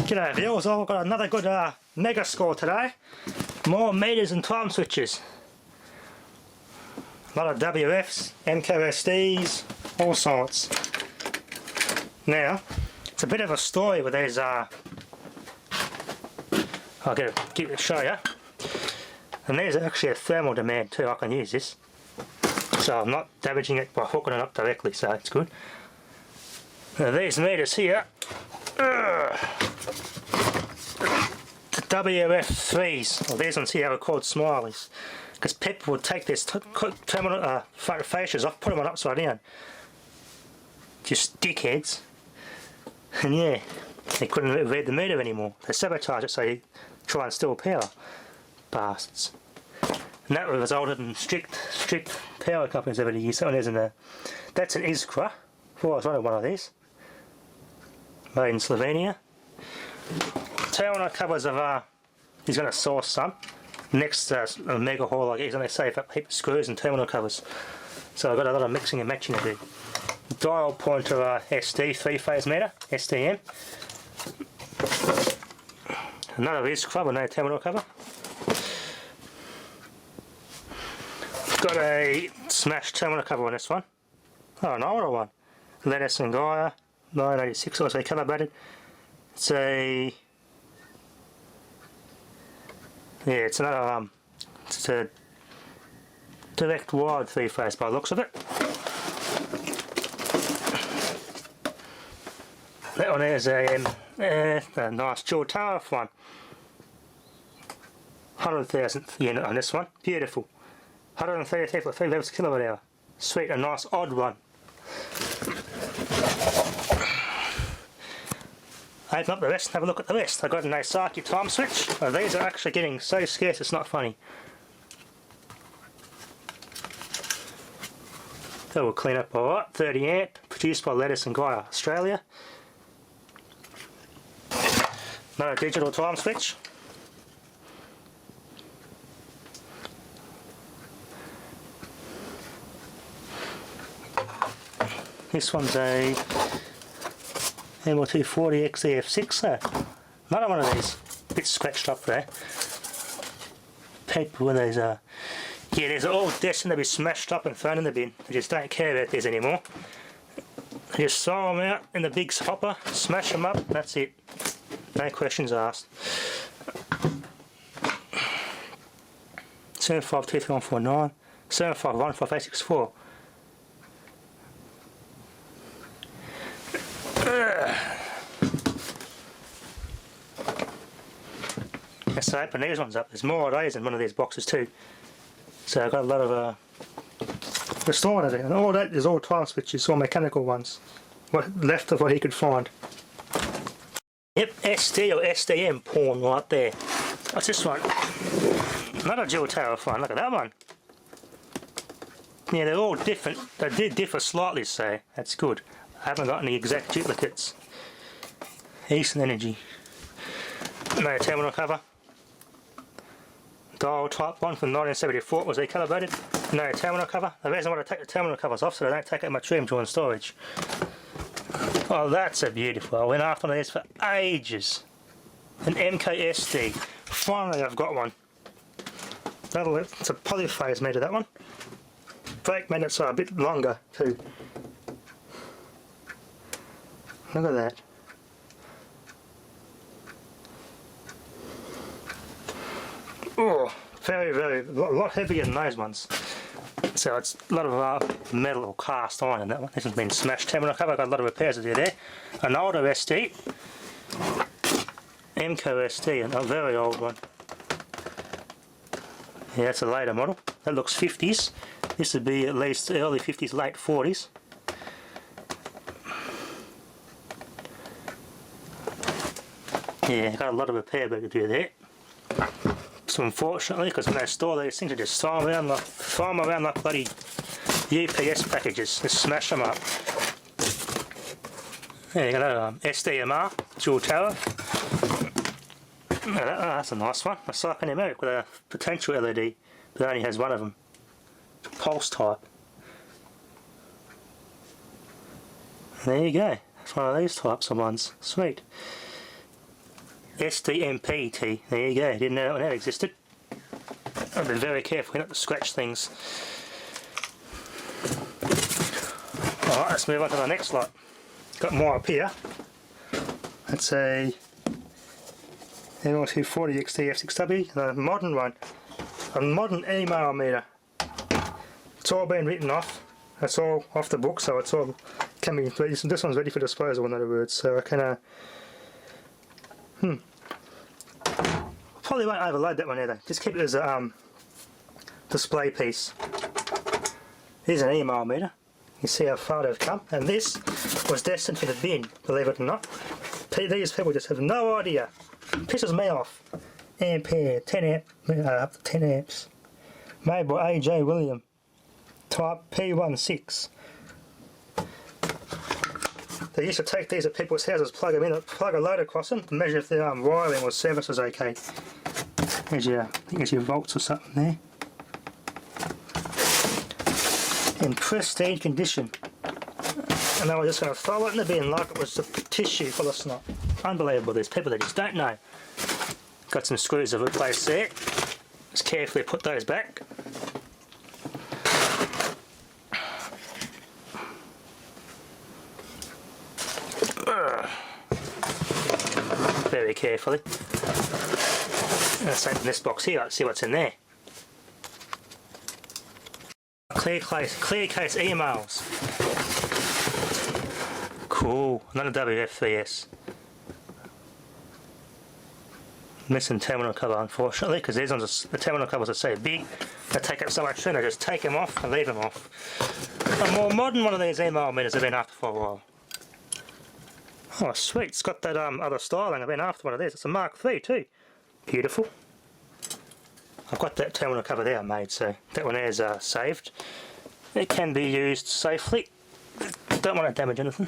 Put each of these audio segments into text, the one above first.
G'day viewers, I've got another good mega score today. More meters and time switches. A lot of WFs, MKSDs, all sorts. Now, it's a bit of a story with these, I'll get it to show you. And there's actually a thermal demand too, I can use this. So I'm not damaging it by hooking it up directly, so it's good. Now these meters here, the WF3s, or these ones here are called smileys, because people would take this terminal fascias off, put them on upside down. Just dickheads. And yeah, they couldn't read the meter anymore. They sabotage it so you try and steal power. Bastards. And that resulted in strict power companies over the years. So there's that's an Iskra. Well, I was running one of these. Made in Slovenia. Terminal covers of he's going to source some. Next mega haul, like he's going to save up a heap of screws and terminal covers. So I've got a lot of mixing and matching to do. Dial pointer SD 3-phase meter, SDM. Another Iskra with no terminal cover. Got a smashed terminal cover on this one. Oh, an older one. Lettuce and Gaia, 986, also calibrated. It's a... yeah, it's another, it's a direct wired 3-phase by the looks of it. That one is a nice dual tariff one. 100,000th unit on this one, beautiful. 133.3 levels per kilowatt hour. Sweet, a nice odd one. Open up the rest and have a look at the rest. I've got an Osaki Timeswitch. Oh, these are actually getting so scarce it's not funny. That will clean up alright. 30 amp, produced by Lettuce and Gaia, Australia. Another digital time switch. This one's a ML240 XEF6, another one of these, a bit scratched up there. People with these yeah, these are all destined to be smashed up and thrown in the bin. They just don't care about these anymore. They just throw them out in the big hopper, smash them up, that's it. No questions asked. 752349, 751564. Let's open these ones up. There's more of these in one of these boxes too. So I've got a lot of restored it, and all that is all time switches, all mechanical ones. What left of what he could find. Yep, SD or SDM porn right there. What's this one? Another dual tariff one. Look at that one. Yeah, they're all different. They did differ slightly, so that's good. I haven't got any exact duplicates. Eastern Energy. No terminal cover. Dial type one from 1974 was recalibrated. No terminal cover. The reason I want to take the terminal covers off so they don't take out my trim during storage. Oh, that's a beautiful. I went after these for ages. An MKSD. Finally I've got one. It's a polyphase meter, that one. Brake magnets are a bit longer too. Look at that. Oh, very, a lot heavier than those ones. So it's a lot of metal or cast iron in that one. This has been smashed terminal cover. I've got a lot of repairs to do there. An older SD, MKSD, and a very old one. Yeah, that's a later model. That looks 50s. This would be at least early 50s, late 40s. Yeah, got a lot of repair work to do there. So unfortunately, because when they store these things, they just throw them around like bloody UPS packages. Just smash them up. Yeah, you got a SDMR, dual tower. That's a nice one. A psychonomic with a potential LED, but it only has one of them. Pulse type. There you go. It's one of these types of ones. Sweet. SDMPT. There you go. Didn't know that one that existed. I've been very careful not to scratch things. Alright, let's move on to the next lot. Got more up here. That's a L240 XT-F6W, the modern one. A modern email meter. It's all been written off. It's all off the book, so it's all can be. This one's ready for disposal, in other words. So I can. Probably won't overload that one either. Just keep it as a display piece. Here's an email meter. You see how far they've come, and this was destined for the bin, believe it or not. These people just have no idea. It pisses me off. Ampere, 10 amp, up to 10 amps. Made by A.J. William. Type P16. They used to take these at people's houses, plug them in, plug a load across them, to measure if the wiring or service was okay. There's your, I think there's your volts or something there. In pristine condition. And they were just going to throw it in the bin like it was a tissue full of snot. Unbelievable, there's people that just don't know. Got some screws I've replaced there. Just carefully put those back. Very carefully. Let's open this box here, let's see what's in there. Clear case emails. Cool, another WF3S. Missing terminal cover, unfortunately, because these ones, the terminal covers are so big, they take up so much room, I just take them off and leave them off. A more modern one of these email meters I've been after for a while. Oh sweet, it's got that other styling. I've been after one of these. It's a Mark III too. Beautiful. I've got that terminal cover there I made, so that one there is saved. It can be used safely. Don't want to damage anything.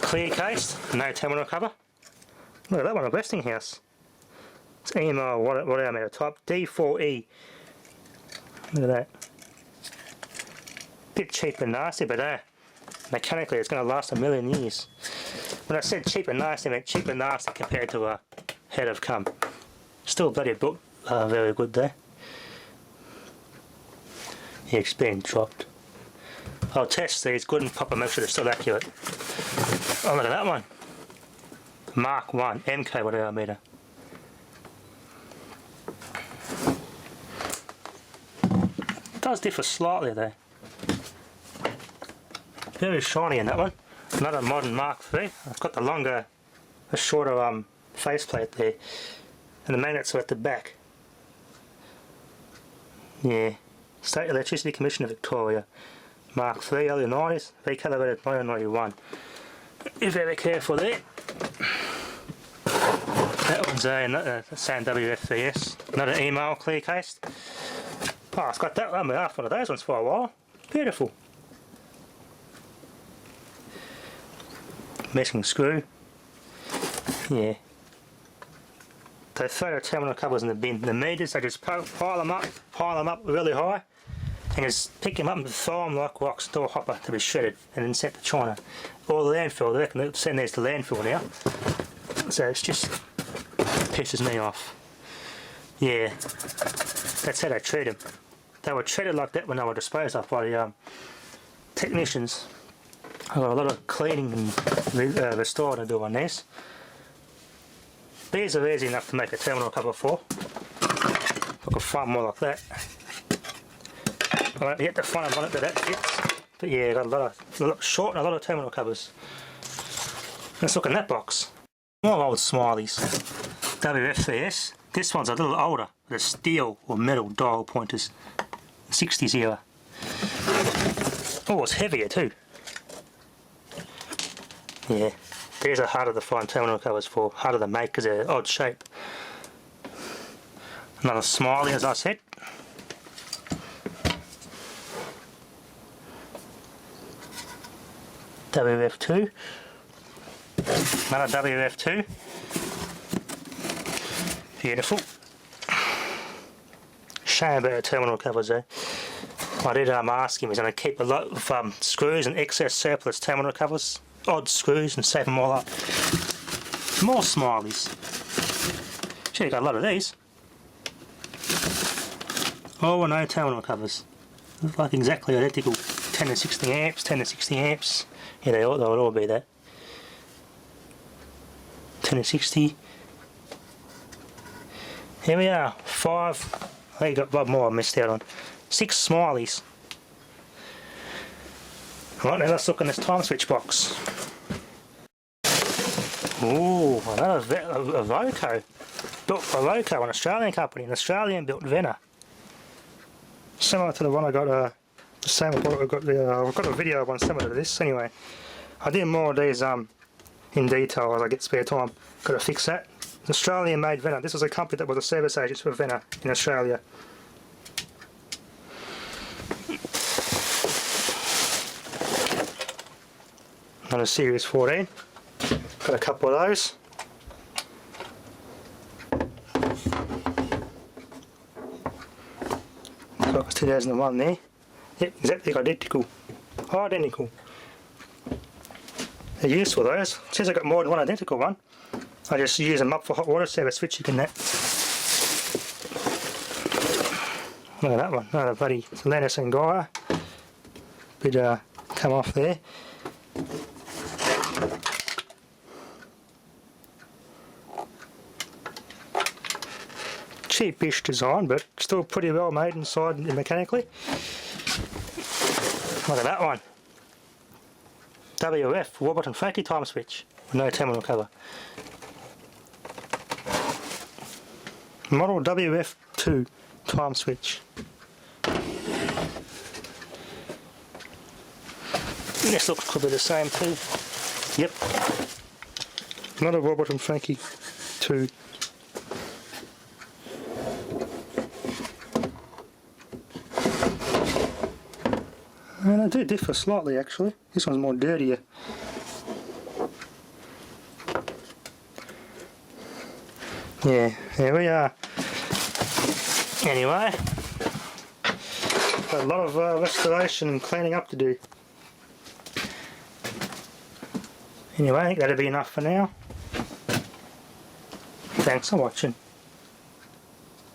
Clear case, no terminal cover. Look at that one, a Westinghouse. It's email, what I made, a type D4E. Look at that. Bit cheap and nasty, but mechanically it's going to last a million years. When I said cheap and nasty, I meant cheap and nasty compared to a head of cum. Still bloody built very good there. Yeah, it's been dropped. I'll test these good and pop them, make sure they're still accurate. Oh, look at that one. Mark 1, MK whatever meter. It does differ slightly there. Very shiny in that one. Another modern Mark III. I've got the shorter faceplate there, and the magnets are at the back. Yeah, State Electricity Commission of Victoria, Mark III, early 90s, recalibrated 1991. Be very careful there. That one's a same WF3S, another email clear case. Oh, I've got that one. I've one of those ones for a while. Beautiful. Missing screw. Yeah. They throw the terminal covers in the bin. The meters, they just pile them up really high, and just pick them up and throw them like rocks into a hopper to be shredded and then sent to China. Or the landfill, they reckon they'll send these to landfill now. So it's just pisses me off. Yeah, that's how they treat them. They were treated like that when they were disposed of by the technicians. I've got a lot of cleaning and restoring to do on these. These are easy enough to make a terminal cover for. I could find more like that. I won't get the front of it that fits. But yeah, got a lot short and a lot of terminal covers. Let's look in that box. More old smileys. WF3S. This one's a little older, with a steel or metal dial pointers. 60s era. Oh, it's heavier too. Yeah, these are harder to find terminal covers for, harder to make because they're odd shape. Another smiley, as I said. WF2. Another WF2. Beautiful. Shame about the terminal covers though. I did ask him, he's going to keep a lot of screws and excess surplus terminal covers, odd screws, and save them all up. More smileys. Gee, got a lot of these. Oh, no terminal covers. Look like exactly identical. 10 to 60 amps, 10 to 60 amps. Yeah, they would all be that. 10 to 60. Here we are. 5. I think I got one more I missed out on. 6 smileys. Right, now let's look in this Timeswitch box. Ooh, another a Watthour. Built by Watthour, an Australian company, an Australian built Venner. Similar to the one I got, the same I've got a video of one similar to this anyway. I do more of these in detail as I get spare time. Got to fix that. Australian made Venner. This was a company that was a service agent for Venner in Australia. Another Series 14. Got a couple of those. So it's 2001 there. Yep, exactly identical. Identical. They're useful those. Since I got more than one identical one, I just use them up for hot water service switching and that. Look at that one, another bloody Lennis and Gaia. Bit come off there. Cheapish design, but still pretty well made inside and mechanically. Look at that one. WF, Warburton Frankie Timeswitch, with no terminal cover. Model WF2 Timeswitch. This looks could be the same too. Yep. Another Warburton Frankie 2. And they do differ slightly actually. This one's more dirtier. Yeah, here we are. Anyway, got a lot of restoration and cleaning up to do. Anyway, I think that'll be enough for now. Thanks for watching.